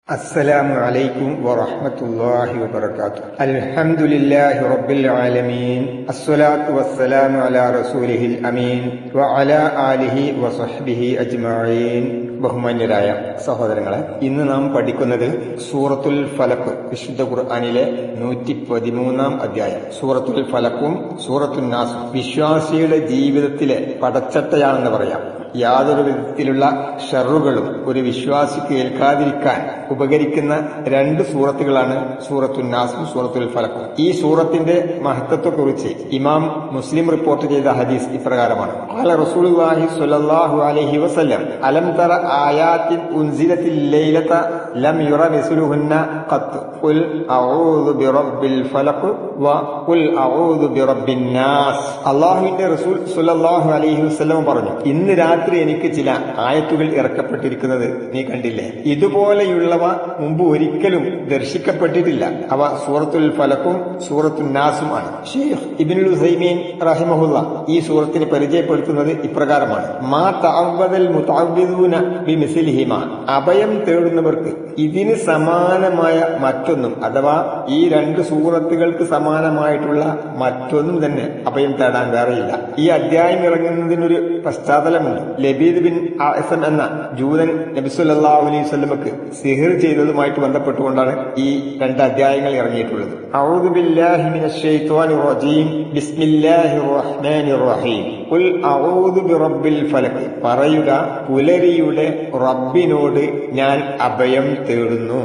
السلام عليكم ورحمة الله وبركاته. الحمد لله رب العالمين. الصلاة والسلام على رسوله الأمين وعلى آله وصحبه أجمعين. ബഹുമാന്യരായ സഹോദരങ്ങളെ, ഇന്ന് നാം പഠിക്കുന്നത് സൂറത്തുൽ ഫലഖ്, വിശുദ്ധ ഖുർആനിലെ 113 അധ്യായം. സൂറത്തുൽ ഫലഖും സൂറത്തുൻ നാസും വിശ്വാസിയുടെ ജീവിതത്തിലെ പടച്ചട്ടയാണെന്ന് പറയാം. യാതൊരു വിധത്തിലുള്ള ഷറുകളും ഒരു വിശ്വാസിക്ക് ഏൽക്കാതിരിക്കാൻ ഉപകരിക്കുന്ന രണ്ട് സൂറത്തുകളാണ് സൂറത്തുൻ നാസും സൂറത്തുൽ ഫലഖും. ഈ സൂറത്തിന്റെ മഹത്വത്തെക്കുറിച്ച് ഇമാം മുസ്ലിം റിപ്പോർട്ട് ചെയ്ത ഹദീസ് ഇപ്രകാരമാണ്: ഖാല റസൂലുള്ളാഹി സ്വല്ലല്ലാഹു അലൈഹി വസല്ലം അലം തറ ആയാത്തിൻ ഉൻസിലത്തിൽ ലൈലത ലം യുറ മിസ്ലുഹുന്ന ഖത്ത് ഖുൽ അഊദു ബിറബ്ബിൽ ഫലഖ് വ ഖുൽ അഊദു ബിറബ്ബിൻ നാസ്. അല്ലാഹുവിന്റെ റസൂൽ സ്വല്ലല്ലാഹു അലൈഹി വസല്ലം പറഞ്ഞു, ഇന്ന് രാത്രി എനിക്ക് ചില ആയത്തുകൾ ഇറക്കപ്പെട്ടിരിക്കുന്നത് നീ കണ്ടില്ലേ? ഇതുപോലെയുള്ളവ മുമ്പ് ഒരിക്കലും ദർശിക്കപ്പെട്ടിട്ടില്ല. അവ സൂറത്തുൽ ഫലഖും സൂറത്തുൻ നാസും ആണ്. ഷെയ്ഖ് ഇബ്നുൽ ഉസൈമീൻ റഹിമഹുല്ലാ ഈ സൂറത്തിനെ പരിചയപ്പെടുത്തുന്നത് ഇപ്രകാരമാണ്: മാ തഅവ്വദൽ മുതഅവ്വിദൂന ബിമിസ്ലിഹിമാ. അഭയം തേടുന്നവർക്ക് ഇതിന് സമാനമായ മറ്റൊന്നും, അഥവാ ഈ രണ്ട് സൂറത്തുകൾക്ക് സമാനമായിട്ടുള്ള മറ്റൊന്നും തന്നെ അഭയം തേടാൻ വേറെയില്ല. ഈ അധ്യായം ഇറങ്ങുന്നതിനൊരു പശ്ചാത്തലമുണ്ട്. ലബീദ് ബിൻ ആസം എന്ന ജൂതൻ നബി സല്ലല്ലാഹു അലൈഹി വസല്ലമക്ക് സിഹർ ചെയ്തതുമായിട്ട് ബന്ധപ്പെട്ടുകൊണ്ടാണ് ഈ രണ്ട് അധ്യായങ്ങൾ ഇറങ്ങിയിട്ടുള്ളത്. അഊദു ബില്ലാഹി മിനശ് ശൈത്വാനിർ റജീം ബിസ്മില്ലാഹിർ റഹ്മാനിർ റഹീം ഖുൽ അഊദു ബിറബ്ബിൽ ഫലഖ്. പറയുക, പുലരിയുടെ റബ്ബിനോട് ഞാൻ അഭയം തേടുന്നു.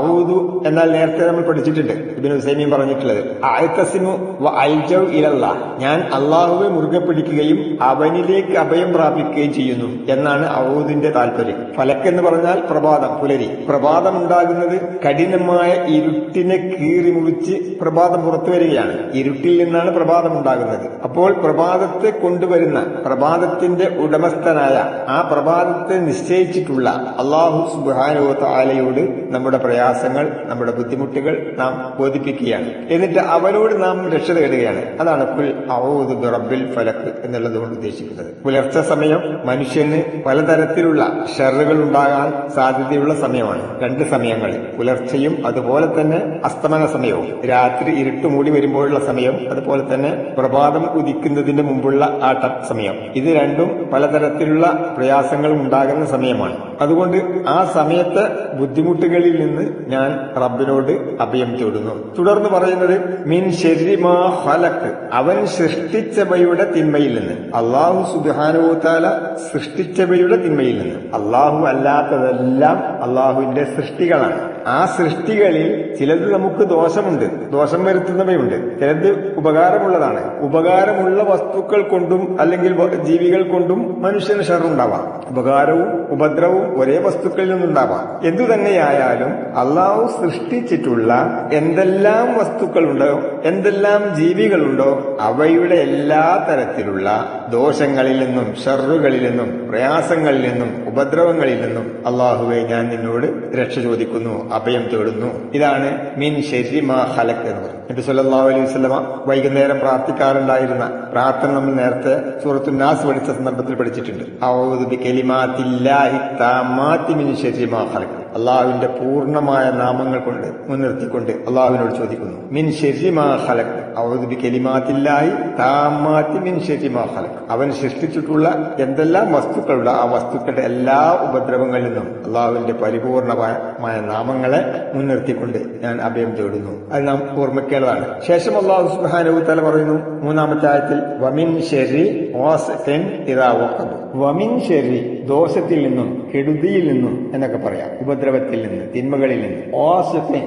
ഔദു എന്നാൽ നേരത്തെ നമ്മൾ പഠിച്ചിട്ടുണ്ട്, ഇബ്നു ഉസൈമീൻ പറഞ്ഞിട്ടുള്ളത് അഅ്തസിമു വ അൽജഉ ഇലല്ലാഹ്. ഞാൻ അല്ലാഹുവെ മുറുകെ പിടിക്കുകയും അവനിലേക്ക് അഭയം പ്രാപിക്കുകയും ചെയ്യുന്നു എന്നാണ് ഔദിന്റെ താല്പര്യം. ഫലക്ക് എന്ന് പറഞ്ഞാൽ പ്രഭാതം, പുലരി. പ്രഭാതം ഉണ്ടാകുന്നത് കഠിനമായ ഇരുട്ടിനെ കീറി മുറിച്ച് പ്രഭാതം പുറത്തു വരികയാണ്. ഇരുട്ടിൽ നിന്നാണ് പ്രഭാതം ഉണ്ടാകുന്നത്. അപ്പോൾ പ്രഭാതത്തെ കൊണ്ടുവരുന്ന, പ്രഭാതത്തിന്റെ ഉടമസ്ഥനായ, ആ പ്രഭാതത്തെ നിശ്ചയിച്ചിട്ടുള്ള അല്ലാഹു സുബ്ഹാനഹു വ തആലയോട് നമ്മുടെ പ്രയാസങ്ങൾ, നമ്മുടെ ബുദ്ധിമുട്ടുകൾ നാം ബോധിപ്പിക്കുകയാണ്. എന്നിട്ട് അവനോട് നാം രക്ഷ തേടുകയാണ്. അതാണ് ഖുൽ അഊദു ബിറബ്ബിൽ ഫലഖ് എന്നുള്ളത് കൊണ്ട് ഉദ്ദേശിക്കുന്നത്. പുലർച്ച സമയം മനുഷ്യന് പലതരത്തിലുള്ള ഷർറുകൾ ഉണ്ടാകാൻ സാധ്യതയുള്ള സമയമാണ്. രണ്ട് സമയങ്ങൾ, പുലർച്ചയും അതുപോലെ തന്നെ അസ്തമന സമയവും. രാത്രി ഇരുട്ട് മൂടി വരുമ്പോഴുള്ള സമയം, അതുപോലെ തന്നെ പ്രഭാതം ഉദിക്കുന്നതിന് മുമ്പുള്ള ആ സമയം. ഇത് രണ്ടും പലതരത്തിലുള്ള പ്രയാസങ്ങൾ ഉണ്ടാകുന്ന സമയമാണ്. അതുകൊണ്ട് ആ സമയത്തെ ബുദ്ധിമുട്ടുകളിൽ നിന്ന് ഞാൻ റബ്ബിനോട് അഭയം തേടുന്നു. തുടർന്ന് പറയുന്നത് മിൻ ശർരി മാ ഖലഖ്, അവൻ സൃഷ്ടിച്ചവയുടെ തിന്മയിൽ നിന്ന്. അല്ലാഹു സുബ്ഹാനഹു വ തആല സൃഷ്ടിച്ചവയുടെ തിന്മയിൽ നിന്ന്. അല്ലാഹു അല്ലാത്തതെല്ലാം അല്ലാഹുവിന്റെ സൃഷ്ടികളാണ്. ആ സൃഷ്ടികളിൽ ചിലത് നമുക്ക് ദോഷമുണ്ട്, ദോഷം വരുത്തുന്നവയുണ്ട്. ചിലത് ഉപകാരമുള്ളതാണ്. ഉപകാരമുള്ള വസ്തുക്കൾ കൊണ്ടും അല്ലെങ്കിൽ ജീവികൾ കൊണ്ടും മനുഷ്യന് ഷർറുണ്ടാവാം. ഉപകാരവും ഉപദ്രവവും ഒരേ വസ്തുക്കളിൽ നിന്നുണ്ടാവാം. എന്തു തന്നെയായാലും അള്ളാഹു സൃഷ്ടിച്ചിട്ടുള്ള എന്തെല്ലാം വസ്തുക്കളുണ്ടോ, എന്തെല്ലാം ജീവികളുണ്ടോ, അവയുടെ എല്ലാ തരത്തിലുള്ള ദോഷങ്ങളിൽ നിന്നും ഷർറുകളിൽ നിന്നും പ്രയാസങ്ങളിൽ നിന്നും ഉപദ്രവങ്ങളിൽ നിന്നും അള്ളാഹുവെ ഞാൻ നിന്നോട് രക്ഷ ചോദിക്കുന്നു, അഭയം തേടുന്നു. ഇതാണ് മിൻ ശർരി മാ ഖലഖ് എന്ന് പറയുന്നത്. നബി സല്ലല്ലാഹു അലൈഹി വസല്ലമ വൈകുന്നേരം പ്രാർത്ഥിക്കാറുണ്ടായിരുന്ന പ്രാർത്ഥന നമ്മൾ നേരത്തെ സൂറത്തുൻ നാസ് പഠിച്ച സന്ദർഭത്തിൽ പഠിച്ചിട്ടുണ്ട്. അഊദു ബികലിമാത്തില്ലാഹി തമ്മാത്തി മിൻ ശർരി മാ ഖലഖ്. അള്ളാഹുവിന്റെ പൂർണ്ണമായ നാമങ്ങൾ കൊണ്ട് മുൻനിർത്തിക്കൊണ്ട് അള്ളാഹുവിനോട് ചോദിക്കുന്നു, മിൻ ശർരി മാ ഖലഖ്. അഊദു ബികലിമാത്തില്ലാഹി തമ്മാത്തി മിൻ ശർരി മാ ഖലഖ്. അവൻ സൃഷ്ടിച്ചിട്ടുള്ള എന്തെല്ലാം വസ്തുക്കളുടെ ആ വസ്തുക്കളുടെ എല്ലാ ഉപദ്രവങ്ങളിൽ നിന്നും അള്ളാഹുവിന്റെ പരിപൂർണമായ നാമങ്ങളെ മുൻനിർത്തിക്കൊണ്ട് ഞാൻ അഭയം തേടുന്നു. അത് നാം ഓർമ്മിക്കേണ്ടതാണ്. ശേഷം അല്ലാഹു സുബ്ഹാനഹു വ തആല പറയുന്നു മൂന്നാമത്തെ ആയത്തിൽ, വമിൻ ശർരി ഗാസിഖിൻ ഇദാ വഖബ്. വമിൻ ശർരി, ദോഷത്തിൽ നിന്നും കെടുതിയിൽ നിന്നും എന്നൊക്കെ പറയാം, ഉപദ്രവത്തിൽ നിന്ന്, തിന്മകളിൽ നിന്ന്. ഗാസിഖിൻ,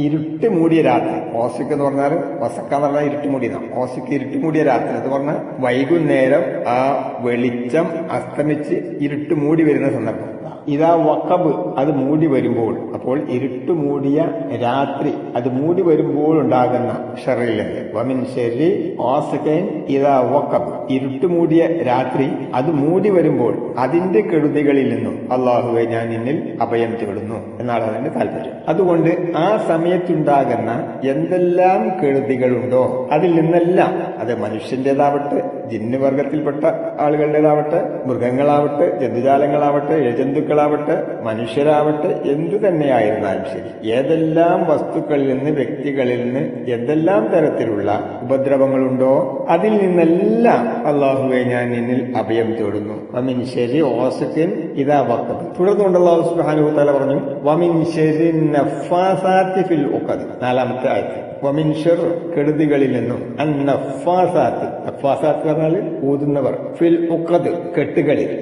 ഇരുട്ട് മൂടിയ രാത്രി. ഓസിക്ക് എന്ന് പറഞ്ഞാൽ വസക്ക എന്ന് പറഞ്ഞാൽ ഇരുട്ട് മൂടിയതാണ്. ഓസിക്ക് ഇരുട്ട് മൂടിയ രാത്രി എന്ന് പറഞ്ഞാൽ വൈകുന്നേരം ആ വെളിച്ചം അസ്തമിച്ച് ഇരുട്ട് മൂടി വരുന്ന സന്ദർഭം. ഇതാ വഖബ്, അത് മൂടി വരുമ്പോൾ, അപ്പോൾ ഇരുട്ട് മൂടിയ രാത്രി അത് മൂടി വരുമ്പോൾ ഉണ്ടാകുന്ന ഷർറിൽ നിന്ന്. വമിൻ ശർരി ഗാസിഖിൻ ഇദാ വഖബ്, ഇരുട്ട് മൂടിയ രാത്രി അത് മൂടി വരുമ്പോൾ അതിന്റെ കെടുതികളിൽ നിന്നും അല്ലാഹുവെ ഞാൻ നിന്നിൽ അഭയം തേടുന്നു എന്നാണ് അതിന്റെ താല്പര്യം. അതുകൊണ്ട് ആ സമയത്തുണ്ടാകുന്ന എന്തെല്ലാം കെടുതികളുണ്ടോ അതിൽ നിന്നെല്ലാം അത് മനുഷ്യന്റേതാവട്ടെ, ജിന്നുവർഗത്തിൽപ്പെട്ട ആളുകളുടേതാവട്ടെ, മൃഗങ്ങളാവട്ടെ, ജന്തുജാലങ്ങളാവട്ടെ, ഇഴജന്തുക്കളാവട്ടെ, മനുഷ്യരാവട്ടെ, എന്തു തന്നെയായിരുന്നാലും ശരി, ഏതെല്ലാം വസ്തുക്കളിൽ നിന്ന്, വ്യക്തികളിൽ നിന്ന് എന്തെല്ലാം തരത്തിലുള്ള ഉപദ്രവങ്ങളുണ്ടോ അതിൽ നിന്നെല്ലാം അള്ളാഹുവെ ഞാൻ നിന്നിൽ അഭയം തേടുന്നു. വമിൻ ശരി ഓസക്കിൻ ഇതാ വഖബ്. തുടർന്നുകൊണ്ട് അല്ലാഹു സുബ്ഹാനഹു വ തആല പറഞ്ഞു വമിൻ ശരി നഫ്ഫാസാത്തി ഫിൽ ഉഖദ്. 4-ാമത്തെ ആയത്ത് വമിൻ ശർ കെടുതികളിൽ നിന്നും, അന്നഫ്ഫാസാത്ത്, നഫ്ഫാസാത്ത് പറഞ്ഞാൽ ഊതുന്നവർ, ഫിൽ ഉഖദ്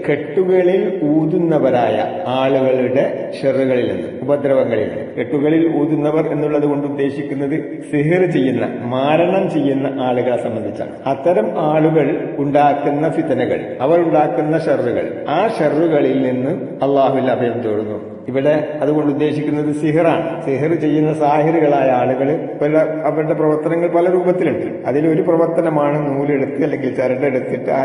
കെട്ടുകളിൽ ഊതുന്നവരായ ആളുകളുടെ ഷെറുകളിൽ നിന്ന്, ഉപദ്രവങ്ങളിൽ നിന്ന്. കെട്ടുകളിൽ ഊതുന്നവർ എന്നുള്ളത് കൊണ്ട് ഉദ്ദേശിക്കുന്നത് സിഹിർ ചെയ്യുന്ന, മാരണം ചെയ്യുന്ന ആളുകളെ സംബന്ധിച്ചാണ്. അത്തരം ആളുകൾ ഉണ്ടാക്കുന്ന ഫിതനകൾ, അവർ ഉണ്ടാക്കുന്ന ഷെറുകൾ, ആ ഷെറുകളിൽ നിന്ന് അള്ളാഹുവിൽ അഭയം തേടുന്നു. ഇവിടെ അതുകൊണ്ട് ഉദ്ദേശിക്കുന്നത് സിഹിറാണ്. സിഹിർ ചെയ്യുന്ന സാഹിറുകളായ ആളുകൾ അവരുടെ പ്രവർത്തനങ്ങൾ പല രൂപത്തിലുണ്ട്. അതിലൊരു പ്രവർത്തനമാണ് നൂലെടുത്ത് അല്ലെങ്കിൽ ചരടെടുത്തിട്ട് ആ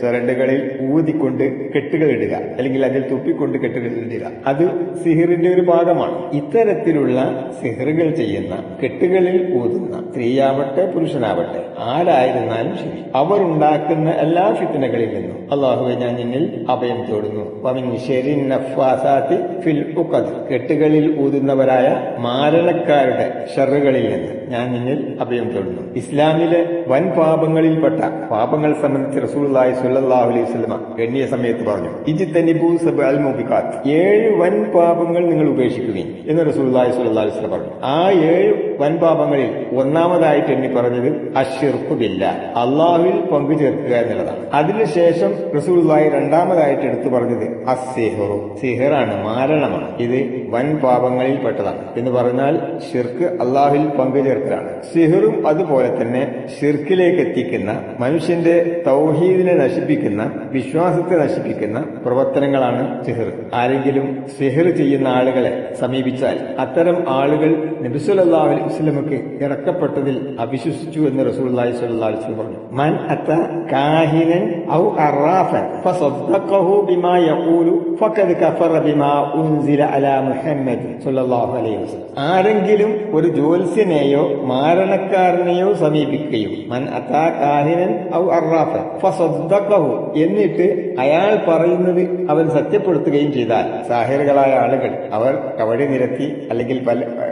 ചരടുകളിൽ ഊതിക്കൊണ്ട് കെട്ടുകൾ ഇടുക, അല്ലെങ്കിൽ അതിൽ തുപ്പിക്കൊണ്ട് കെട്ടുകൾ ഇടുക. അത് സിഹിറിന്റെ ഒരു ഭാഗമാണ്. ഇത്തരത്തിലുള്ള സിഹിറുകൾ ചെയ്യുന്ന, കെട്ടുകളിൽ ഊതുന്ന സ്ത്രീയാവട്ടെ പുരുഷനാവട്ടെ ആരായിരുന്നാലും ശരി, അവരുണ്ടാക്കുന്ന എല്ലാ ഫിത്നകളിൽ നിന്നും അള്ളാഹുവെ ഞാൻ നിന്നിൽ അഭയം തേടുന്നു. വമിൻ ശരി നഫ്ഫാസാത്തി ഫിൽ ഉഖദ് കെട്ടുകളിൽ ഊതുന്നവരായ മാരണക്കാരുടെ ഷറുകളിൽ നിന്ന് ഞാൻ നിന്നിൽ അഭയം തേടുന്നു. ഇസ്ലാമിലെ വൻ പാപങ്ങളിൽപ്പെട്ട പാപങ്ങൾ സംബന്ധിച്ച് റസൂലുള്ളാഹി സ്വല്ലല്ലാഹു അലൈഹി വസല്ലം എണ്ണിയ സമയത്ത് പറഞ്ഞു ഇജ്തനിബൂ സബ്അൽ മുബിഖാത്ത്, 7 വൻ പാപങ്ങൾ നിങ്ങൾ ഉപേക്ഷിക്കുകയും എന്ന് റസൂലുള്ളാഹി സ്വല്ലല്ലാഹു അലൈഹി വസല്ലം പറഞ്ഞു. ആ 7 വൻ പാപങ്ങളിൽ ഒന്നാമതായിട്ട് എണ്ണി പറഞ്ഞത് അശ്ശിർക്കു ബില്ലാഹ്, അള്ളാഹുവിൽ പങ്കു ചേർക്കുക എന്നുള്ളതാണ്. അതിനുശേഷം റസൂലുള്ളാഹി രണ്ടാമതായിട്ട് എടുത്തു പറഞ്ഞത് അസ്സിഹ്റു, സിഹിറാണ്, മാരണമാണ്. ഇത് വൻ പാപങ്ങളിൽ പെട്ടതാണ്. എന്ന് പറഞ്ഞാൽ ഷിർക്ക്, അള്ളാഹുവിൽ പങ്കു ചേർക്കലാണ്. സിഹിറും അതുപോലെ തന്നെ ഷിർക്കിലേക്ക് എത്തിക്കുന്ന, മനുഷ്യന്റെ തൗഹീദിനെ നശിപ്പിക്കുന്ന, വിശ്വാസത്തെ നശിപ്പിക്കുന്ന പ്രവർത്തനങ്ങളാണ് സിഹിർ. ആരെങ്കിലും സിഹിർ ചെയ്യുന്ന ആളുകളെ സമീപിച്ചാൽ അത്തരം ആളുകൾ നബി സല്ലല്ലാഹു അലൈഹി വസല്ലമക്ക് ഇറക്കപ്പെട്ടതിൽ അവിശ്വസിച്ചു എന്ന് റസൂലുള്ളാഹി സ്വല്ലല്ലാഹു അലൈഹി വസല്ലം പറഞ്ഞു. മൻ അത കാഹിനൻ ഔ അറാഫൻ ഫസദ്ദഖഹു ബിമാ യഖൂലു ഫഖദ് കഫറ ബിമാ ഉൻസില അലാ മുഹമ്മദ് സ്വല്ലല്ലാഹു അലൈഹി വസല്ലം. ആരെങ്കിലും ഒരു ജ്യോത്സ്യനെയോ മാരണക്കാരനെയോ സമീപിക്കുകയും മൻ അതാ കാഹിനൻ ഔ അറാഫൻ ഫസദ്ദഖഹു എന്നിട്ട് അയാൾ പറയുന്നത് അവൻ സത്യപ്പെടുത്തുകയും ചെയ്താൽ, സാഹിറുകളായ ആളുകൾ അവർ കവടി നിരത്തി അല്ലെങ്കിൽ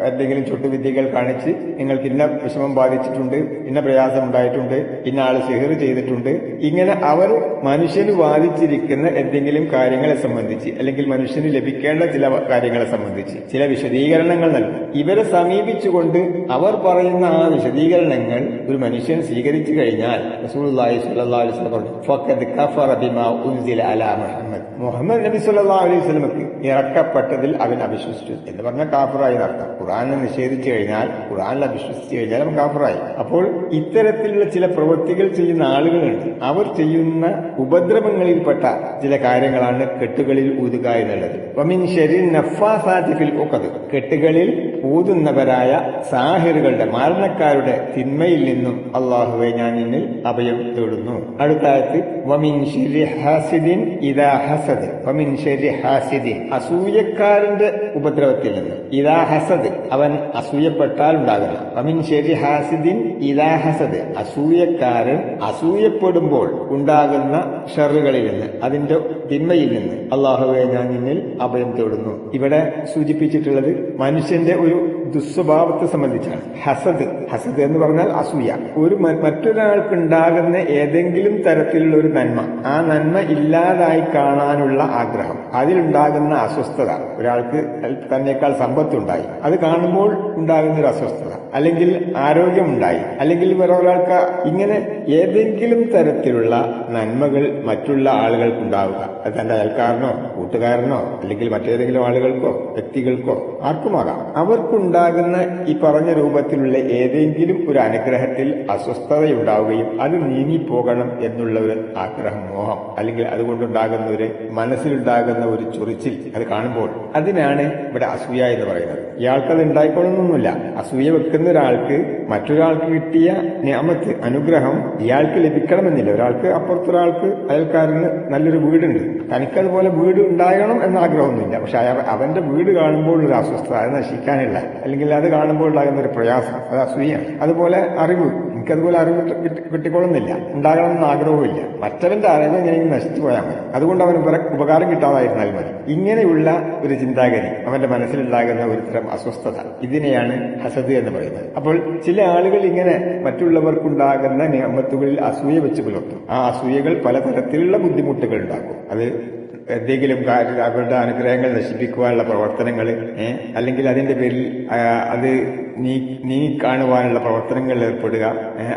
എന്തെങ്കിലും ചുട്ടുവിദ്യകൾ കാണിച്ച് നിങ്ങൾക്ക് ഇന്ന വിഷമം ബാധിച്ചിട്ടുണ്ട്, ഇന്ന പ്രയാസം ഉണ്ടായിട്ടുണ്ട്, ഇന്ന ആള് സിഹിർ ചെയ്തിട്ടുണ്ട്, ഇങ്ങനെ അവർ മനുഷ്യന് ബാധിച്ചിരിക്കുന്ന എന്തെങ്കിലും കാര്യങ്ങളെ സംബന്ധിച്ച് അല്ലെങ്കിൽ മനുഷ്യന് ലഭിക്കേണ്ട ചില കാര്യങ്ങളെ സംബന്ധിച്ച് ചില വിശദീകരണങ്ങൾ നൽകും. ഇവരെ സമീപിച്ചുകൊണ്ട് അവർ പറയുന്ന ആ വിശദീകരണങ്ങൾ ഒരു മനുഷ്യൻ സ്വീകരിച്ചു കഴിഞ്ഞാൽ റസൂലുള്ളാഹി സ്വല്ലല്ലാഹു അലൈഹി വസല്ലം പറഞ്ഞു ഫഖദ് കഫറ ബിമാ ഉൻസില അലാ മുഹമ്മദ്, മുഹമ്മദ് നബി സ്വല്ലല്ലാഹു അലൈഹി വസല്ലമക്ക് ഇറക്കപ്പെട്ടതിൽ അവൻ അവിശ്വസിച്ചു എന്ന് പറഞ്ഞാൽ കാഫറായി നടത്താം. ഖുർആനെ നിഷേധിച്ചു കഴിഞ്ഞാൽ, ഖുർആനിൽ അവിശ്വസിച്ചു കഴിഞ്ഞാൽ അവൻ കാഫറായി. അപ്പോൾ ഇത്തരത്തിലുള്ള ചില പ്രവൃത്തികൾ ചെയ്യുന്ന ആളുകളുണ്ട്. അവർ ചെയ്യുന്ന ഉപദ്രവങ്ങളിൽപ്പെട്ട ചില കാര്യങ്ങളാണ് കെട്ടുകളിൽ ഊതുക എന്നുള്ളത്. വമിൻ ശരിൻ നഫ്ഫാസാത്തി ഫിൽ ഉഖദ് കെട്ടുകളിൽ ഊതുന്നവരായ സാഹിറുകളുടെ, മാരണക്കാരുടെ തിന്മയിൽ നിന്നും അള്ളാഹുവെ ഞാൻ നിന്നിൽ അഭയം തേടുന്നു. അടുത്ത ആയത്ത് വമിൻ ശരി ഹാസിദിൻ ഇദാ ഹസദ്, വമിൻ ശരി ഹാസിദിൻ അസൂയക്കാരന്റെ ഉപദ്രവത്തിൽ നിന്ന്, ഇദാ ഹസദ് അവൻ അസൂയപ്പെട്ടാൽ ഉണ്ടാകുന്ന, വമിൻ ശരി ഹാസിദിൻ ഇദാ ഹസദ് അസൂയക്കാരൻ അസൂയപ്പെടുമ്പോൾ ഉണ്ടാകുന്ന ഷറുകളിൽ നിന്ന്, അതിന്റെ തിന്മയിൽ നിന്ന് അള്ളാഹുവെ ഞാൻ നിന്നിൽ അഭയം തേടുന്നു. ഇവിടെ സൂചിപ്പിച്ചിട്ടുള്ളത് മനുഷ്യന്റെ ഒരു ദുസ്വഭാവത്തെ സംബന്ധിച്ചാണ്. ഹസദ് എന്ന് പറഞ്ഞാൽ അസൂയ. ഒരു മറ്റൊരാൾക്കുണ്ടാകുന്ന ഏതെങ്കിലും തരത്തിലുള്ള ഒരു നന്മ, ആ നന്മ ഇല്ലാതായി കാണാനുള്ള ആഗ്രഹം, അതിലുണ്ടാകുന്ന അസ്വസ്ഥത. ഒരാൾക്ക് തന്നേക്കാൾ സമ്പത്തുണ്ടായി, അത് കാണുമ്പോൾ ഉണ്ടാകുന്ന ഒരു അസ്വസ്ഥത, അല്ലെങ്കിൽ ആരോഗ്യമുണ്ടായി, അല്ലെങ്കിൽ വേറൊരാൾക്ക് ഇങ്ങനെ ഏതെങ്കിലും തരത്തിലുള്ള നന്മകൾ മറ്റുള്ള ആളുകൾക്കുണ്ടാവുക. അത് തന്റെ അയൽക്കാരനോ കൂട്ടുകാരനോ അല്ലെങ്കിൽ മറ്റേതെങ്കിലും ആളുകൾക്കോ വ്യക്തികൾക്കോ ആർക്കുമാകാം. അവർക്കുണ്ടാകുന്ന ഈ പറഞ്ഞ രൂപത്തിലുള്ള ഏതെങ്കിലും ഒരു അനുഗ്രഹത്തിൽ അസ്വസ്ഥതയുണ്ടാവുകയും അത് നീങ്ങിപ്പോകണം എന്നുള്ള ഒരു ആഗ്രഹം, മോഹം, അല്ലെങ്കിൽ അതുകൊണ്ടുണ്ടാകുന്ന ഒരു മനസ്സിലുണ്ടാകുന്ന ഒരു ചൊറിച്ചിൽ അത് കാണുമ്പോൾ, അതിനാണ് ഇവിടെ അസൂയ എന്ന് പറയുന്നത്. ഇയാൾക്കത് ഉണ്ടായിക്കൊള്ളണമെന്നില്ല. അസൂയ വെക്കുന്ന ഒരാൾക്ക് മറ്റൊരാൾക്ക് കിട്ടിയ നിഅമത്ത്, അനുഗ്രഹം ഇയാൾക്ക് ലഭിക്കണമെന്നില്ല. ഒരാൾക്ക് അപ്പുറത്തൊരാൾക്ക് അയൽക്കാരന് നല്ലൊരു വീടുണ്ട്, തനിക്കതുപോലെ വീട് ഉണ്ടാകണം എന്ന ആഗ്രഹമൊന്നുമില്ല. പക്ഷെ അവന്റെ വീട് കാണുമ്പോൾ ഒരു അസ്വസ്ഥത, അത് നശിക്കാനില്ല, അല്ലെങ്കിൽ അത് കാണുമ്പോൾ ഉണ്ടാകുന്ന ഒരു പ്രയാസം, അത് അസൂയ. പണിയാണ്. അതുപോലെ അറിവ്, എനിക്കതുപോലെ അറിവ് കിട്ടിക്കൊള്ളുന്നില്ല, ഉണ്ടാകണമെന്ന് ആഗ്രഹവുമില്ല. മറ്റവന്റെ അറിവ് എങ്ങനെയെങ്കിലും നശിച്ചു പോയാൽ മതി, അതുകൊണ്ട് അവന് ഉപകാരം കിട്ടാതായിരുന്നാൽ മതി. ഇങ്ങനെയുള്ള ഒരു ചിന്താഗതി അവന്റെ മനസ്സിലുണ്ടാകുന്ന ഒരു തരം അസ്വസ്ഥത, ഇതിനെയാണ് ഹസദ് എന്ന് പറയുന്നത്. അപ്പോൾ ചില ആളുകൾ ഇങ്ങനെ മറ്റുള്ളവർക്കുണ്ടാകുന്ന നിഅമത്തുകളിൽ അസൂയ വെച്ച് പുലർത്തും. ആ അസൂയകൾ പലതരത്തിലുള്ള ബുദ്ധിമുട്ടുകൾ ഉണ്ടാക്കും. അത് എന്തെങ്കിലും അവരുടെ അനുഗ്രഹങ്ങൾ നശിപ്പിക്കുവാനുള്ള പ്രവർത്തനങ്ങൾ, അല്ലെങ്കിൽ അതിന്റെ പേരിൽ അത് നീങ്ങിക്കാണുവാനുള്ള പ്രവർത്തനങ്ങളിൽ ഏർപ്പെടുക,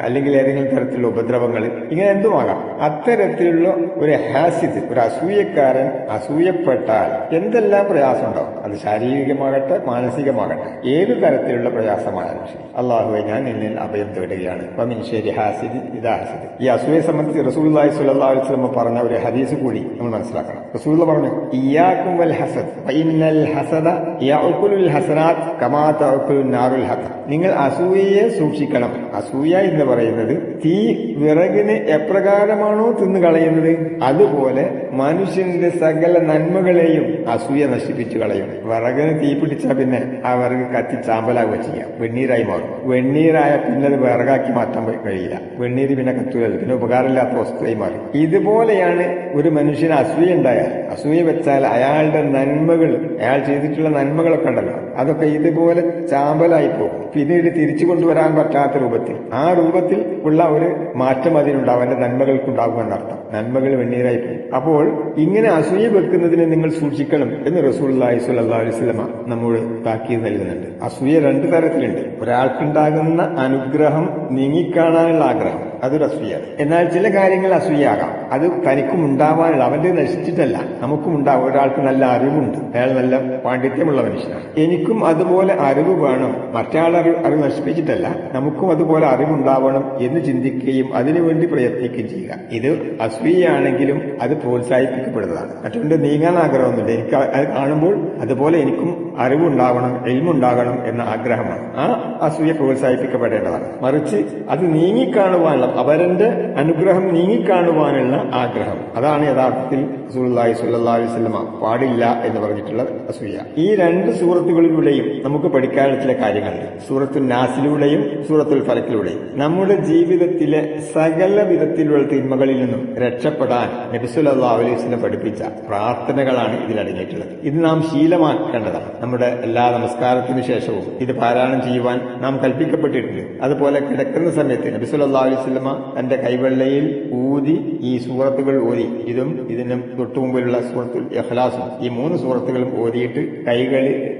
അല്ലെങ്കിൽ ഏതെങ്കിലും തരത്തിലുള്ള ഉപദ്രവങ്ങൾ, ഇങ്ങനെ എന്തുമാകാം. അത്തരത്തിലുള്ള ഒരു ഹാസിദ്, ഒരു അസൂയക്കാരൻ അസൂയപ്പെട്ടാൽ എന്തെല്ലാം പ്രയാസം ഉണ്ടാവും. അത് ശാരീരികമാകട്ടെ മാനസികമാകട്ടെ, ഏത് തരത്തിലുള്ള പ്രയാസമായാലും ശരി, അള്ളാഹുവെ ഞാൻ നിന്നിൽ അഭയം തേടുകയാണ്. വമിൻ ശരി ഹാസിദ് ഇദാ ഹസദ്. ഈ അസൂയെ സംബന്ധിച്ച് റസൂലുള്ളാഹി സ്വല്ലല്ലാഹു അലൈഹി വസല്ലം പറഞ്ഞ ഒരു ഹദീസ് കൂടി നമ്മൾ മനസ്സിലാക്കണം. റസൂലുള്ളാഹി പറഞ്ഞു, ഇയ്യാകും വൽ ഹസദ് ഫഇന്നൽ ഹസദ യഅകുലുൽ ഹസനാത്ത് കമാ തഅകുലുൻ നാറുൽ ഹഖ്. നിങ്ങൾ അസൂയയെ സൂക്ഷിക്കണം. അസൂയ എന്ന് പറയുന്നത് തീ വിറകിന് എപ്രകാരമാണോ തിന്നു കളയുന്നത്, അതുപോലെ മനുഷ്യന്റെ സകല നന്മകളെയും അസൂയ നശിപ്പിച്ചു കളയും. വിറകിന് തീ പിടിച്ചാൽ പിന്നെ ആ വിറക് കത്തി ചാമ്പലാകുക ചെയ്യാം, വെണ്ണീരായി മാറും. വെണ്ണീരായ പിന്നെ അത് വിറകാക്കി മാറ്റാൻ കഴിയില്ല. വെണ്ണീര് പിന്നെ കത്തൂരല്ല, പിന്നെ ഉപകാരമില്ലാത്ത വസ്തുവായി മാറും. ഇതുപോലെയാണ് ഒരു മനുഷ്യന് അസൂയ ഉണ്ടായാൽ. അസൂയ വെച്ചാൽ അയാളുടെ നന്മകൾ, അയാൾ ചെയ്തിട്ടുള്ള നന്മകളൊക്കെ ഉണ്ടല്ലോ, അതൊക്കെ ഇതുപോലെ ചാമ്പലായി പോകും. പിന്നീട് തിരിച്ചു കൊണ്ടുവരാൻ പറ്റാത്ത രൂപത്തിൽ, ആ രൂപത്തിൽ ഉള്ള ഒരു മാറ്റം അതിനുണ്ടാവും, അവന്റെ നന്മകൾക്കുണ്ടാകുമെന്നർത്ഥം. നന്മകൾ വെണ്ണീരായി പോകും. അപ്പോൾ ഇങ്ങനെ അസൂയ വെക്കുന്നതിന് നിങ്ങൾ സൂക്ഷിക്കണം എന്ന് റസൂലുള്ളാഹി സ്വല്ലല്ലാഹു അലൈഹി വസല്ലം നമ്മോട് താക്കീത് നൽകുന്നുണ്ട്. അസൂയ രണ്ടു തരത്തിലുണ്ട്. ഒരാൾക്കുണ്ടാകുന്ന അനുഗ്രഹം നീങ്ങിക്കാണാനുള്ള ആഗ്രഹം, അതൊരു അസൂയാണ്. എന്നാൽ ചില കാര്യങ്ങൾ അസൂയാകാം, അത് തനിക്കും ഉണ്ടാവാനുള്ള, അവന്റെ നശിച്ചിട്ടല്ല, നമുക്കും ഉണ്ടാവും. ഒരാൾക്ക് നല്ല അറിവുണ്ട്, അയാൾ നല്ല പാണ്ഡിത്യമുള്ള മനുഷ്യനാണ്, എനിക്കും അതുപോലെ അറിവ് വേണം, മറ്റയാളെ അറിവ് നശിപ്പിച്ചിട്ടല്ല, നമുക്കും അതുപോലെ അറിവുണ്ടാവണം എന്ന് ചിന്തിക്കുകയും അതിനുവേണ്ടി പ്രയത്നിക്കുകയും ചെയ്യുക. ഇത് അസൂയയാണെങ്കിലും അത് പ്രോത്സാഹിപ്പിക്കപ്പെടുന്നതാണ്. മറ്റുകൊണ്ട് നീങ്ങാൻ ആഗ്രഹമൊന്നുമില്ല, എനിക്ക് അത് കാണുമ്പോൾ അതുപോലെ എനിക്കും അറിവുണ്ടാവണം, ഇൽമുണ്ടാകണം എന്ന ആഗ്രഹമാണ്. ആ അസൂയ പ്രോത്സാഹിപ്പിക്കപ്പെടേണ്ടതാണ്. മറിച്ച് അത് നീങ്ങിക്കാണുവാനുള്ള, അവരുടെ അനുഗ്രഹം നീങ്ങിക്കാണുവാനുള്ള ആഗ്രഹം, അതാണ് യഥാർത്ഥത്തിൽ റസൂലുള്ളാഹി സ്വല്ലല്ലാഹു അലൈഹി വസല്ലം പാടില്ല എന്ന് പറഞ്ഞിട്ടുള്ള അസൂയ. ഈ രണ്ട് സൂറത്തുകളിലൂടെയും നമുക്ക് പഠിക്കാനുള്ള ചില കാര്യങ്ങളുണ്ട്. സൂറത്തുൽ നാസിലൂടെയും സൂറത്തുൽ ഫലക്കിലൂടെയും നമ്മുടെ ജീവിതത്തിലെ സകല വിധത്തിലുള്ള തിന്മകളിൽ നിന്നും രക്ഷപ്പെടാൻ നബി സല്ലല്ലാഹു അലൈഹി വസല്ലം പഠിപ്പിച്ച പ്രാർത്ഥനകളാണ് ഇതിലടങ്ങിയിട്ടുള്ളത്. ഇത് നാം ശീലമാക്കേണ്ടതാണ്. നമ്മുടെ എല്ലാ നമസ്കാരത്തിനു ശേഷവും ഇത് പാരായണം ചെയ്യുവാൻ നാം കൽപ്പിക്കപ്പെട്ടിട്ടുണ്ട്. അതുപോലെ കിടക്കുന്ന സമയത്ത് നബി സല്ലല്ലാഹു അലൈഹി വസല്ലം തന്റെ കൈവെള്ളയിൽ ഊതി ഈ സൂറത്തുകൾ ഓതി, ഇതും ഇതിനും തൊട്ടുമുമ്പിലുള്ള സൂറത്തുൽ ഇഖ്ലാസും, ഈ മൂന്ന് സൂറത്തുകളും ഓതിയിട്ട്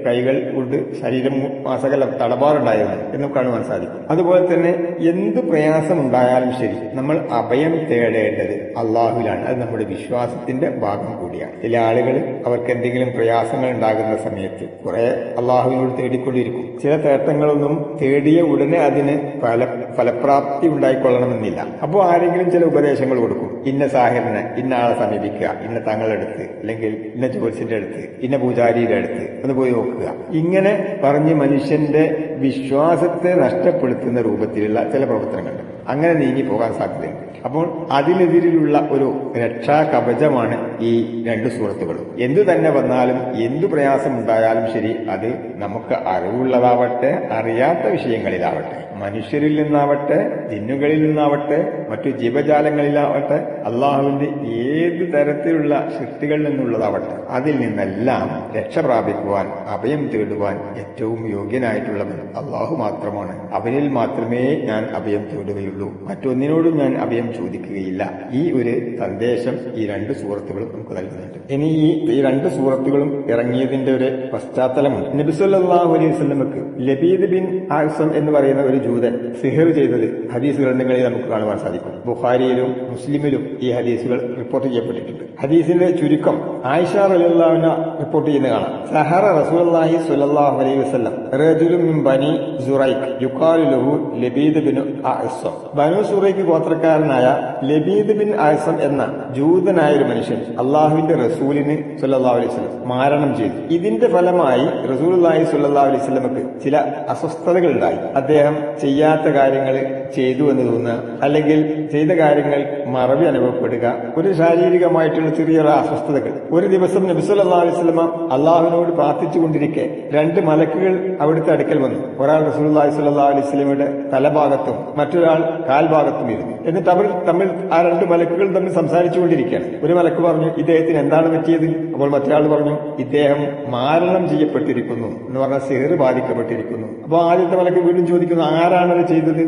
കൈകൾ കൊണ്ട് ശരീരം സകലം തടപാറുണ്ടായിരുന്നു എന്ന് കാണുവാൻ സാധിക്കും. അതുപോലെ തന്നെ എന്ത് പ്രയാസമുണ്ടായാലും ശരി, നമ്മൾ അഭയം തേടേണ്ടത് അള്ളാഹുവിലാണ്. അത് നമ്മുടെ വിശ്വാസത്തിന്റെ ഭാഗം കൂടിയാണ്. ചില ആളുകൾ അവർക്ക് എന്തെങ്കിലും പ്രയാസങ്ങൾ ഉണ്ടാകുന്ന സമയത്ത് കുറെ അള്ളാഹുവിനോട് തേടിക്കൊണ്ടിരിക്കും. ചില തേട്ടങ്ങളൊന്നും തേടിയ ഉടനെ അതിന് ഫലപ്രാപ്തി ഉണ്ടായിക്കൊള്ളണമെന്നില്ല. അപ്പോൾ ആരെങ്കിലും ചില ഉപദേശങ്ങൾ കൊടുക്കും. ഇന്ന സാഹിറിനെ, ഇന്ന ആളെ സമീപിക്കുക, ഇന്ന തങ്ങളെടുത്ത്, അല്ലെങ്കിൽ ഇന്ന ജ്യോത്സ്യന്റെ അടുത്ത്, ഇന്ന പൂജാരിയുടെ അടുത്ത് ഒന്ന് പോയി നോക്കുക. ഇങ്ങനെ പറഞ്ഞ് മനുഷ്യന്റെ വിശ്വാസത്തെ നഷ്ടപ്പെടുത്തുന്ന രൂപത്തിലുള്ള ചില പ്രവർത്തനങ്ങളുണ്ട്. അങ്ങനെ നീങ്ങി പോകാൻ സാധ്യതയുണ്ട്. അപ്പോൾ അതിനെതിരിലുള്ള ഒരു രക്ഷാ കവചമാണ് ഈ രണ്ട് സൂറത്തുകളും. എന്തു തന്നെ വന്നാലും, എന്തു പ്രയാസമുണ്ടായാലും ശരി, അത് നമുക്ക് അറിവുള്ളതാവട്ടെ അറിയാത്ത വിഷയങ്ങളിലാവട്ടെ, മനുഷ്യരിൽ നിന്നാവട്ടെ ജിന്നുകളിൽ നിന്നാവട്ടെ മറ്റു ജീവജാലങ്ങളിലാവട്ടെ, അള്ളാഹുവിന്റെ ഏത് തരത്തിലുള്ള സൃഷ്ടികളിൽ നിന്നുള്ളതാവട്ടെ, അതിൽ നിന്നെല്ലാം രക്ഷ പ്രാപിക്കുവാൻ, അഭയം തേടുവാൻ ഏറ്റവും യോഗ്യനായിട്ടുള്ളവൻ അള്ളാഹു മാത്രമാണ്. അവനിൽ മാത്രമേ ഞാൻ അഭയം തേടുകയുള്ളൂ, മറ്റൊന്നിനോടും ഞാൻ അഭയം ചോദിക്കുകയില്ല. ഈ ഒരു സന്ദേശം ഈ രണ്ട് സൂറത്തുകളും നമുക്ക് നൽകുന്നുണ്ട്. ഇനി ഈ രണ്ട് സൂറത്തുകളും ഇറങ്ങിയതിന്റെ ഒരു പശ്ചാത്തലമുണ്ട്. നബി സല്ലല്ലാഹു അലൈഹി വസല്ലമക്ക് ലബീദ് ബിൻ ആസം എന്ന് പറയുന്ന ഒരു ജൂതൻ സിഹർ ചെയ്തത് ഹദീസ് ഗ്രന്ഥങ്ങളിൽ നമുക്ക് കാണുവാൻ സാധിക്കും. ബുഖാരിയിലും മുസ്ലിമിലും ഈ ഹദീസുകൾ റിപ്പോർട്ട് ചെയ്യപ്പെട്ടിട്ടുണ്ട്. ഹദീസിന്റെ ചുരുക്കം ആയിഷ റളിയല്ലാഹു അൻഹ റിപ്പോർട്ട് ചെയ്യുന്ന കാണാം. സഹറ റസൂലുള്ളാഹി സ്വല്ലല്ലാഹു അലൈഹി വസല്ലം റജുലുൻ മിൻ ബനി സുറൈഖ് യുഖാലു ലഹു ലബീദ് ബിൻ ആസം. ബനൂ സുറൈഖ് ഗോത്രക്കാരനായ ലബീദ് ബിൻ ആസം എന്ന ജൂതനായ ഒരു മനുഷ്യൻ അള്ളാഹുവിന്റെ റസൂലിന് സല്ലല്ലാഹു അലൈഹി വസല്ലം മാരണം ചെയ്തു. ഇതിന്റെ ഫലമായി റസൂലുള്ളാഹി സ്വല്ലല്ലാഹു അലൈഹി വസല്ലമക്ക് ചില അസ്വസ്ഥതകൾ ഉണ്ടായി. അദ്ദേഹം ചെയ്യാത്ത കാര്യങ്ങൾ ചെയ്തു എന്ന് തോന്നുക, അല്ലെങ്കിൽ ചെയ്ത കാര്യങ്ങൾ മറവി അനുഭവപ്പെടുക, ഒരു ശാരീരികമായിട്ടുള്ള ചെറിയ അസ്വസ്ഥതകൾ. ഒരു ദിവസം നബി സല്ലല്ലാഹു അലൈഹി വസല്ലമ അള്ളാഹുവിനോട് പ്രാർത്ഥിച്ചുകൊണ്ടിരിക്കെ രണ്ട് മലക്കുകൾ അവിടുത്തെ അടുക്കൽ വന്നു. ഒരാൾ റസൂലുള്ളാഹി സ്വല്ലല്ലാഹു അലൈഹി വസല്ലമയുടെ തലഭാഗത്തും മറ്റൊരാൾ കാൽഭാഗത്തും ഇരുന്നു. എന്നിട്ട് അവർ തമ്മിൽ ആ രണ്ട് മലക്കുകൾ തമ്മിൽ സംസാരിച്ചുകൊണ്ടിരിക്കുകയാണ്. ഒരു മലക്ക് പറഞ്ഞു, ഇദ്ദേഹത്തിന് എന്താണ് പറ്റിയത്? അപ്പോൾ മറ്റൊരാൾ പറഞ്ഞു, ഇദ്ദേഹം മാരണം ചെയ്യപ്പെട്ടിരിക്കുന്നു എന്ന് പറഞ്ഞാൽ സിഹർ ബാധിക്കപ്പെട്ടിരിക്കുന്നു. അപ്പോൾ ആദ്യത്തെ മലക്ക് വീണ്ടും ചോദിക്കുന്നു, ആരാണത് ചെയ്തത്?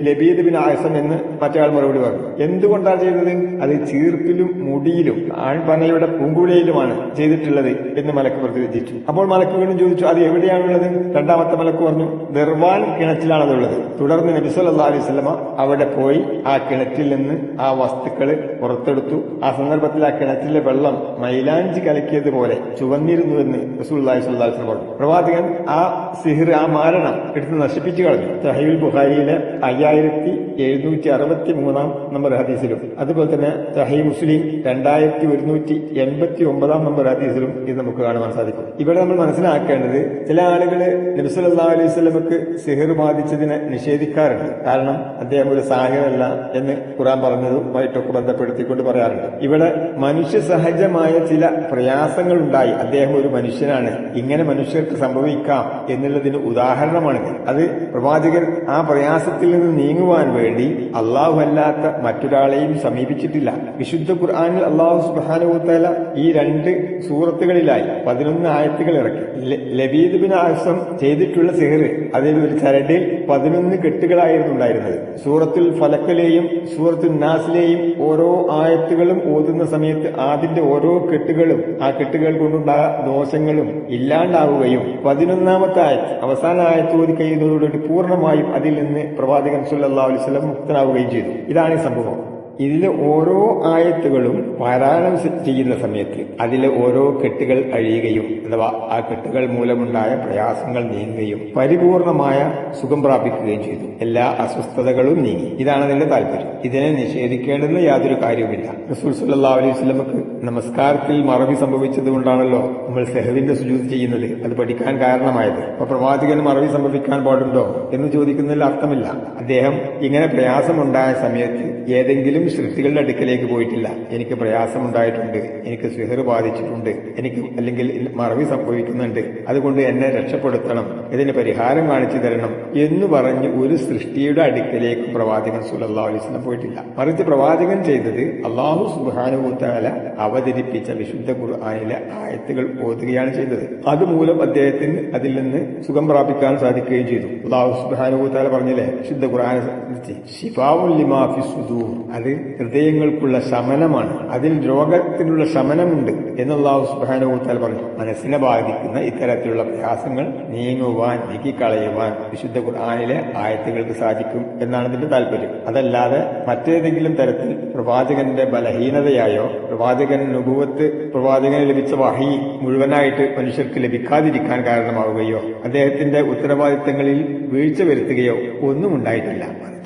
ലബീദ് ബിൻ ആസം എന്ന് മറ്റൊരാൾ മറുപടി പറഞ്ഞു. എന്തുകൊണ്ടാണ് ചെയ്തത്? അത് ചീർപ്പിലും മുടിയിലും ആൺപനയുടെ പൂങ്കുഴയിലുമാണ് ചെയ്തിട്ടുള്ളത് എന്ന് മലക്ക് പ്രതിനിധിച്ചു. അപ്പോൾ മലക്ക് വീണ്ടും ചോദിച്ചു, അത് എവിടെയാണുള്ളത്? രണ്ടാമത്തെ മലക്ക് പറഞ്ഞു, ദർവാൻ കിണറ്റിലാണതുള്ളത്. തുടർന്ന് നബി സല്ലല്ലാഹു അലൈഹി വസല്ലമ അവിടെ പോയി ആ കിണറ്റിൽ നിന്ന് ആ വസ്തുക്കൾ പുറത്തെടുത്തു. ആ സന്ദർഭത്തിൽ ആ കിണറ്റിലെ വെള്ളം മൈലാഞ്ചി കലക്കിയതുപോലെ ചുവന്നിരുന്നുവെന്ന് റസൂലുള്ളാഹി സ്വല്ലല്ലാഹു അലൈഹി വസല്ലം പറഞ്ഞു. പ്രവാചകൻ ആ സിഹർ, ആ മാരണം എടുത്ത് നശിപ്പിച്ചു കളഞ്ഞു. സഹീഹുൽ ബുഖാരിയിലെ 5763 നമ്പർ ഹദീസിലും അതുപോലെ തന്നെ സഹീഹ് മുസ്ലിം 2189 നമ്പർ ഹദീസിലും ഇത് നമുക്ക് കാണുവാൻ സാധിക്കും. ഇവിടെ നമ്മൾ മനസ്സിലാക്കേണ്ടത്, ചില ആളുകൾ നബി സല്ലല്ലാഹു അലൈഹി വസല്ലമക്ക് സിഹർ ബാധിച്ചതിനെ നിഷേധിക്കാറുണ്ട്. കാരണം അദ്ദേഹം ഒരു സാഹിറല്ല എന്ന് ഖുർആൻ പറഞ്ഞതുമായിട്ടൊക്കെ ബന്ധപ്പെടുത്തിക്കൊണ്ട് പറയാറുണ്ട്. ഇവിടെ മനുഷ്യ സഹജമായ ചില പ്രയാസങ്ങൾ ഉണ്ടായി, അദ്ദേഹം ഒരു മനുഷ്യനാണ്, ഇങ്ങനെ മനുഷ്യർക്ക് സംഭവിക്കാം എന്നുള്ളതിന് ഉദാഹരണമാണിത്. അത് പ്രവാചകൻ ആ പ്രയാസത്തിൽ നിന്ന് നീങ്ങുവാൻ വേണ്ടി അള്ളാഹു അല്ലാത്ത മറ്റൊരാളെയും സമീപിച്ചിട്ടില്ല. വിശുദ്ധ ഖുർആനിൽ അള്ളാഹു സുബ്ഹാനഹു വ തആല ഈ രണ്ട് സൂറത്തുകളിലായി 11 ആയത്തുകൾ ഇറക്കി. ലബീദ് ബിൻ ആസം ചെയ്തിട്ടുള്ള സിഹർ, അതിൽ ഒരു ചരടിൽ 11 കെട്ടുകളായിരുന്നു ഉണ്ടായിരുന്നത്. സൂറത്തുൽ ഫലക്കിലെയും സൂറത്തുൽ നാസിലെയും ഓരോ ആയത്തുകളും ഓതുന്ന സമയത്ത് അതിന്റെ ഓരോ കെട്ടുകളും ആ കെട്ടുകൾ കൊണ്ടുണ്ടായ ദോഷങ്ങളും ഇല്ലാണ്ടാവുകയും 11ാമത്തെ ആയത്ത്, അവസാന ആയത്ത് ഓതി കഴിയുന്നതോടുകൂടി പൂർണ്ണമായും അതിൽ നിന്ന് പ്രവാചകൻ സല്ലല്ലാഹു അലൈഹി വസല്ലം മുക്തനാവുകയും ചെയ്തു. ഇതാണ് ഈ സംഭവം. ഇതിലെ ഓരോ ആയത്തുകളും പാരായണം ചെയ്യുന്ന സമയത്ത് അതിലെ ഓരോ കെട്ടുകൾ അഴിയുകയും അഥവാ ആ കെട്ടുകൾ മൂലമുണ്ടായ പ്രയാസങ്ങൾ നീങ്ങുകയും പരിപൂർണമായ സുഖം പ്രാപിക്കുകയും ചെയ്തു. എല്ലാ അസ്വസ്ഥതകളും നീങ്ങി. ഇതാണ് അതിന്റെ താല്പര്യം. ഇതിനെ നിഷേധിക്കേണ്ടുന്ന യാതൊരു കാര്യവുമില്ല. റസൂൽ സല്ലല്ലാഹു അലൈഹി വസല്ലമക്ക് നമസ്കാരത്തിൽ മറവി സംഭവിച്ചതുകൊണ്ടാണല്ലോ നമ്മൾ സെഹവിന്റെ സുജൂദ് ചെയ്യുന്നത്. അത് പഠിക്കാൻ കാരണമായത്. അപ്പൊ പ്രവാചകന് മറവി സംഭവിക്കാൻ പാടുണ്ടോ എന്ന് ചോദിക്കുന്നതിൽ അർത്ഥമില്ല. അദ്ദേഹം ഇങ്ങനെ പ്രയാസമുണ്ടായ സമയത്ത് ഏതെങ്കിലും സൃഷ്ടികളുടെ അടുക്കലേക്ക് പോയിട്ടില്ല. എനിക്ക് പ്രയാസമുണ്ടായിട്ടുണ്ട്, എനിക്ക് സിഹർ ബാധിച്ചിട്ടുണ്ട്, എനിക്ക് അല്ലെങ്കിൽ മറവി സംഭവിക്കുന്നുണ്ട്, അതുകൊണ്ട് എന്നെ രക്ഷപ്പെടുത്തണം, ഇതിന് പരിഹാരം കാണിച്ചു തരണം എന്ന് പറഞ്ഞ് ഒരു സൃഷ്ടിയുടെ അടുക്കലേക്ക് പ്രവാചകൻ സല്ലല്ലാഹു അലൈഹി വസല്ലം പോയിട്ടില്ല. മറിച്ച് പ്രവാചകൻ ചെയ്തത് അല്ലാഹു സുബ്ഹാനഹു വ തആല അവതരിപ്പിച്ച വിശുദ്ധ ഖുർആനിലെ ആയത്തുകൾ ഓതുകയാണ് ചെയ്തത്. അതുമൂലം അദ്ദേഹത്തിന് അതിൽ നിന്ന് സുഖം പ്രാപിക്കാൻ സാധിക്കുകയും ചെയ്തു. അല്ലാഹു സുബ്ഹാനഹു വ തആല പറഞ്ഞില്ലേ വിശുദ്ധ ഖുർആനെ സംബന്ധിച്ച്, ശിഫാഉൻ ലിമാ ഫിസ്സുദൂർ, അത് ഹൃദയങ്ങൾക്കുള്ള ശമനമാണ്, അതിൽ രോഗത്തിനുള്ള ശമനമുണ്ട് എന്ന് അല്ലാഹു സുബ്ഹാനഹു വ തആല പറഞ്ഞു. മനസ്സിനെ ബാധിക്കുന്ന ഇത്തരത്തിലുള്ള പ്രയാസങ്ങൾ നീങ്ങുവാൻ, നീക്കിക്കളയുവാൻ വിശുദ്ധ ഖുർആനിലെ ആയത്തുകൾക്ക് സാധിക്കും എന്നാണ് ഇതിന്റെ താല്പര്യം. അതല്ലാതെ മറ്റേതെങ്കിലും തരത്തിൽ പ്രവാചകന്റെ ബലഹീനതയായോ പ്രവാചകൻ നുബുവത്ത്, പ്രവാചകന് ലഭിച്ച വഹി മുഴുവനായിട്ട് മനുഷ്യർക്ക് ലഭിക്കാതിരിക്കാൻ കാരണമാവുകയോ അദ്ദേഹത്തിന്റെ ഉത്തരവാദിത്തങ്ങളിൽ വീഴ്ച വരുത്തുകയോ ഒന്നും ഉണ്ടായിട്ടില്ല.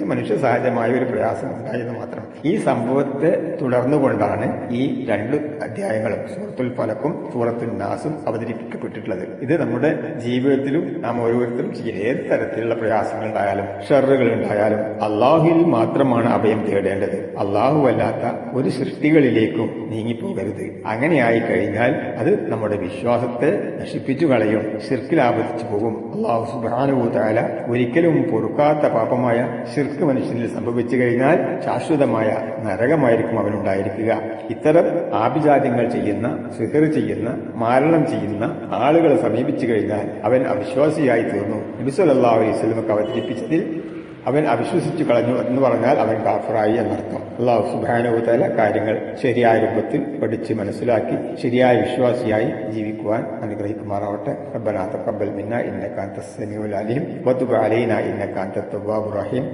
മനുഷ്യ സഹജമായ ഒരു പ്രയാസം ഉണ്ടായെന്ന് മാത്രം. ഈ സംഭവത്തെ തുടർന്നുകൊണ്ടാണ് ഈ 2 അധ്യായങ്ങളും സൂറത്തുൽ ഫലക്കും സൂറത്തുൽ നാസും അവതരിപ്പിക്കപ്പെട്ടിട്ടുള്ളത്. ഇത് നമ്മുടെ ജീവിതത്തിലും നാം ഓരോരുത്തരും ഏത് തരത്തിലുള്ള പ്രയാസങ്ങൾ ഉണ്ടായാലും ഷർറുകൾ ഉണ്ടായാലും അള്ളാഹുവിൽ മാത്രമാണ് അഭയം തേടേണ്ടത്. അള്ളാഹു അല്ലാത്ത ഒരു സൃഷ്ടികളിലേക്കും നീങ്ങിപ്പോകരുത്. അങ്ങനെയായി കഴിഞ്ഞാൽ അത് നമ്മുടെ വിശ്വാസത്തെ നശിപ്പിച്ചു കളയും, ശിർക്കിൽ ആപതിച്ചു പോകും. അള്ളാഹു സുബ്ഹാനഹു വ തആല ഒരിക്കലും പൊറുക്കാത്ത പാപമായ ശിർക്ക് മനുഷ്യനിൽ സംഭവിച്ചു കഴിഞ്ഞാൽ ശാശ്വതമായ നരകമായിരിക്കും അവനുണ്ടായിരിക്കുക. ഇത്തരം ആഭിജാത്യങ്ങൾ ചെയ്യുന്ന, സിഹർ ചെയ്യുന്ന, മാരണം ചെയ്യുന്ന ആളുകളെ സമീപിച്ചു കഴിഞ്ഞാൽ അവൻ അവിശ്വാസിയായി തീർന്നു. നബി സല്ലല്ലാഹു അലൈഹി വസല്ലമക്ക് അവതരിപ്പിച്ചതിൽ അവൻ അവിശ്വസിച്ചു കളഞ്ഞു എന്ന് പറഞ്ഞാൽ അവൻ കാഫിറായി എന്നർത്ഥം. അല്ലാഹു സുബ്ഹാനഹു വ തആല കാര്യങ്ങൾ ശരിയായ രൂപത്തിൽ പഠിച്ച് മനസ്സിലാക്കി ശരിയായ വിശ്വാസിയായി ജീവിക്കുവാൻ അനുഗ്രഹിക്കുമാറാവട്ടെ. റബ്ബനാ തഖബ്ബൽ മിന്നാ ഇന്നക അൻതസ് സമീഉൽ അലീം വതുബ് അലൈനാ ഇന്നക അൻതത് തവ്വാബുർ റഹീം.